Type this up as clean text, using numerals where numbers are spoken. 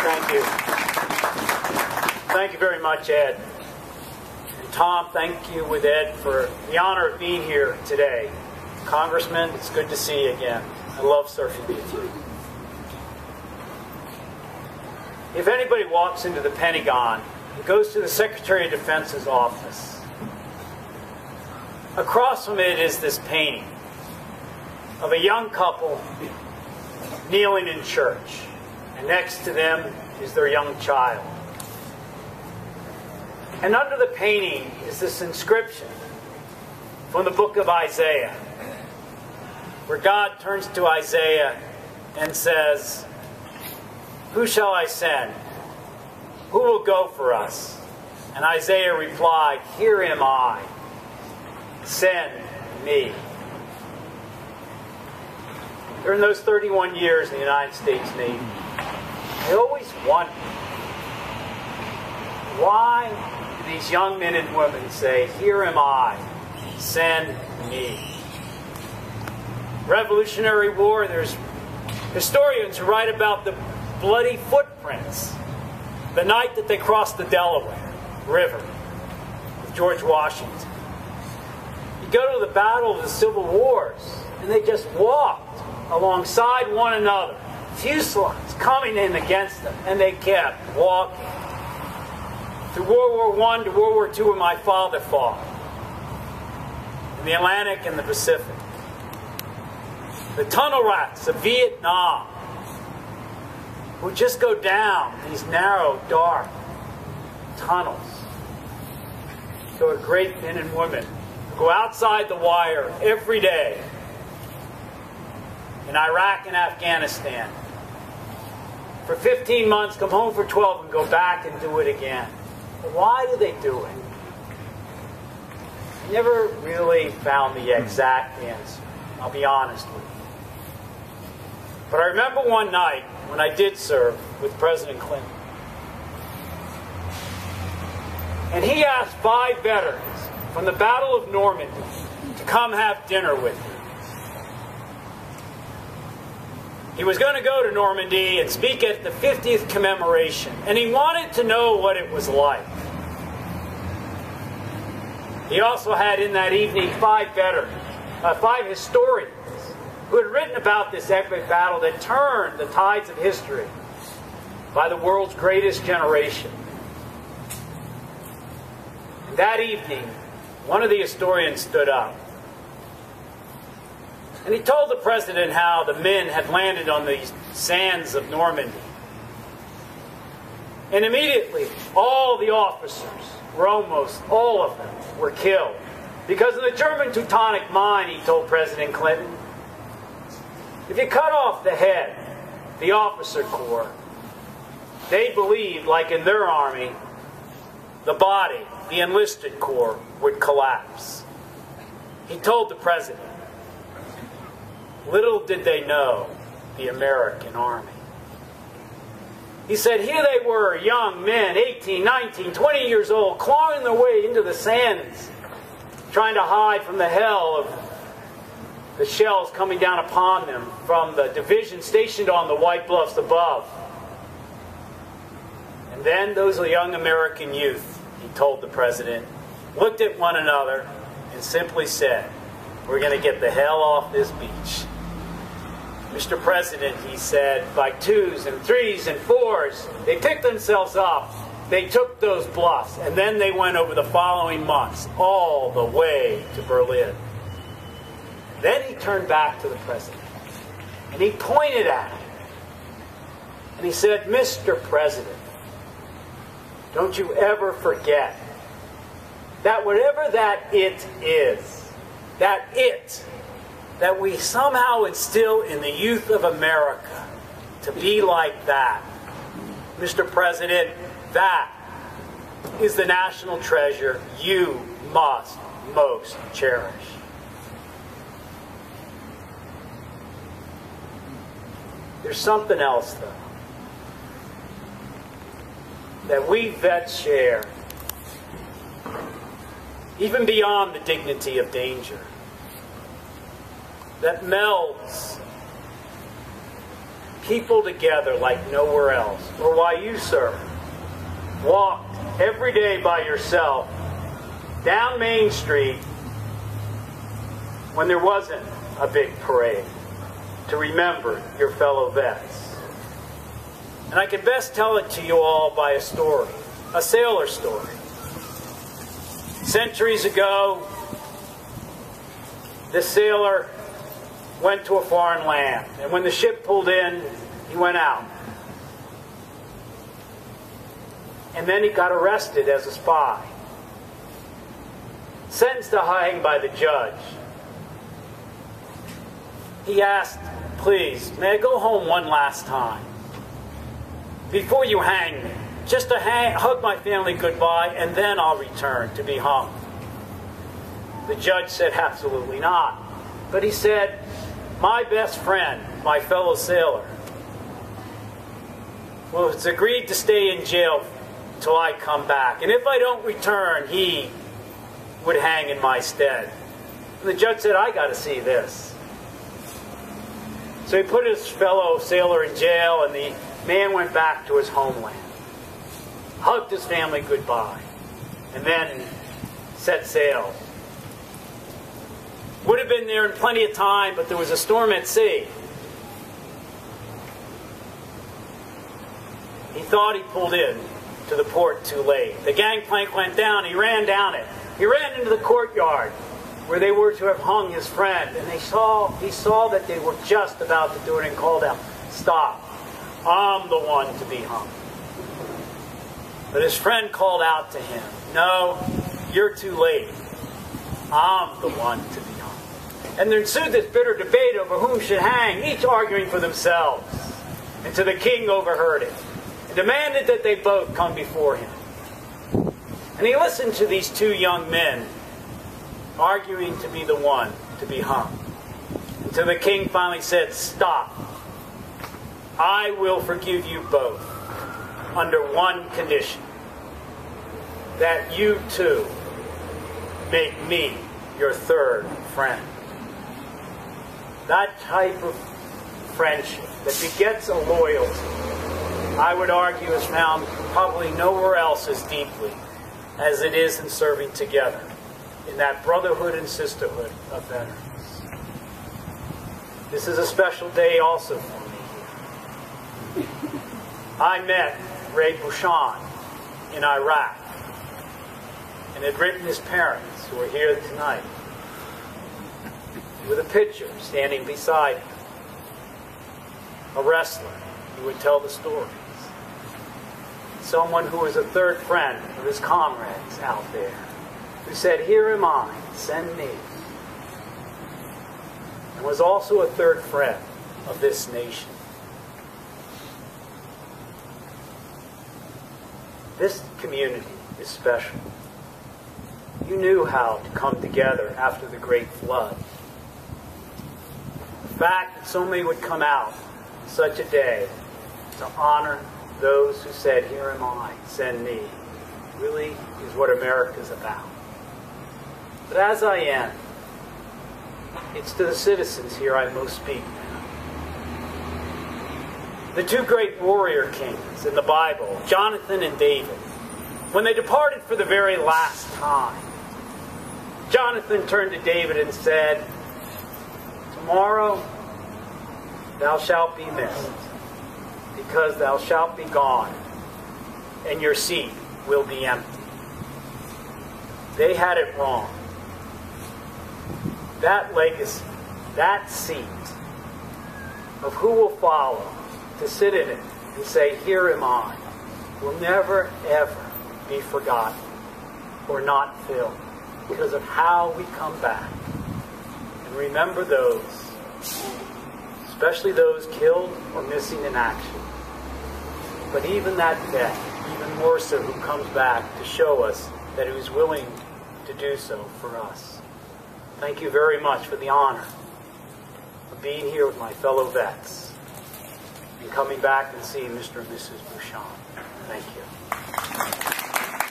Thank you. Thank you very much, Ed. And Tom, thank you with Ed for the honor of being here today. Congressman, it's good to see you again. I love surfing with you. If anybody walks into the Pentagon, it goes to the Secretary of Defense's office. Across from it is this painting of a young couple kneeling in church, and next to them is their young child. And under the painting is this inscription from the book of Isaiah, where God turns to Isaiah and says, "Who shall I send? Who will go for us?" And Isaiah replied, "Here am I. Send me." During those 31 years in the United States Navy, I always wondered, why do these young men and women say, "Here am I, send me"? Revolutionary War, there's historians who write about the bloody footprints the night that they crossed the Delaware River with George Washington. You go to the Battle of the Civil Wars, and they just walked alongside one another, fusiliers coming in against them, and they kept walking. Through World War I to World War II, where my father fought, in the Atlantic and the Pacific. The tunnel rats of Vietnam would just go down these narrow, dark tunnels. So are great men and women who go outside the wire every day in Iraq and Afghanistan. For 15 months, come home for 12 and go back and do it again. But why do they do it? I never really found the exact answer, I'll be honest with you. But I remember one night when I did serve with President Clinton. And he asked 5 veterans from the Battle of Normandy to come have dinner with him. He was going to go to Normandy and speak at the 50th commemoration, and he wanted to know what it was like. He also had in that evening 5 veterans, 5 historians, who had written about this epic battle that turned the tides of history by the world's greatest generation. And that evening, one of the historians stood up. And he told the president how the men had landed on the sands of Normandy. And immediately, all the officers, or almost all of them, were killed. Because in the German Teutonic Mine, he told President Clinton, if you cut off the head, the officer corps, they believed, like in their army, the body, the enlisted corps, would collapse. He told the president, little did they know the American army. He said, here they were, young men, 18, 19, 20 years old, clawing their way into the sands, trying to hide from the hell of the shells coming down upon them from the division stationed on the White Bluffs above. And then those young American youth, he told the president, looked at one another and simply said, we're going to get the hell off this beach. Mr. President, he said, by 2s and 3s and 4s, they picked themselves up, they took those bluffs, and then they went over the following months, all the way to Berlin. Then he turned back to the president, and he pointed at him, and he said, Mr. President, don't you ever forget that whatever that it is, that we somehow instill in the youth of America to be like that. Mr. President, that is the national treasure you must most cherish. There's something else, though, that we vets share, even beyond the dignity of danger, that melds people together like nowhere else, or why you, sir, walked every day by yourself down Main Street when there wasn't a big parade to remember your fellow vets. And I can best tell it to you all by a story, a sailor story. Centuries ago, this sailor went to a foreign land, and when the ship pulled in, he went out. And then he got arrested as a spy, sentenced to hang by the judge. He asked, "Please, may I go home one last time before you hang me? Just to hug my family goodbye, and then I'll return to be hung." The judge said, "Absolutely not." But he said, "My best friend, my fellow sailor, well, has agreed to stay in jail till I come back. And if I don't return, he would hang in my stead." And the judge said, "I got to see this." So he put his fellow sailor in jail, and the man went back to his homeland, hugged his family goodbye, and then set sail. Would have been there in plenty of time, but there was a storm at sea. He thought he pulled in to the port too late. The gangplank went down. He ran down it. He ran into the courtyard where they were to have hung his friend, and he saw that they were just about to do it, and called out, "Stop! I'm the one to be hung." But his friend called out to him, "No, you're too late. I'm the one to be hung." And there ensued this bitter debate over whom should hang, each arguing for themselves. And so the king overheard it and demanded that they both come before him. And he listened to these two young men arguing to be the one to be hung. Until the king finally said, "Stop. I will forgive you both under one condition, that you two make me your third friend." That type of friendship that begets a loyalty, I would argue, is found probably nowhere else as deeply as it is in serving together in that brotherhood and sisterhood of veterans. This is a special day also for me. I met Ray Bouchon in Iraq and had written his parents, who are here tonight, with a picture standing beside him. A wrestler who would tell the stories. Someone who was a third friend of his comrades out there, who said, "Here am I, send me." And was also a third friend of this nation. This community is special. You knew how to come together after the Great Flood. The fact that so many would come out on such a day to honor those who said, "Here am I, send me," really is what America's about. But as I end, it's to the citizens here I most speak now. The two great warrior kings in the Bible, Jonathan and David, when they departed for the very last time, Jonathan turned to David and said, "Tomorrow thou shalt be missed, because thou shalt be gone, and your seat will be empty." They had it wrong. That legacy, that seat of who will follow to sit in it and say, "Here am I," will never, ever be forgotten or not filled, because of how we come back and remember those, especially those killed or missing in action. But even that vet, even more so, who comes back to show us that he was willing to do so for us. Thank you very much for the honor of being here with my fellow vets and coming back and seeing Mr. and Mrs. Bouchon. Thank you.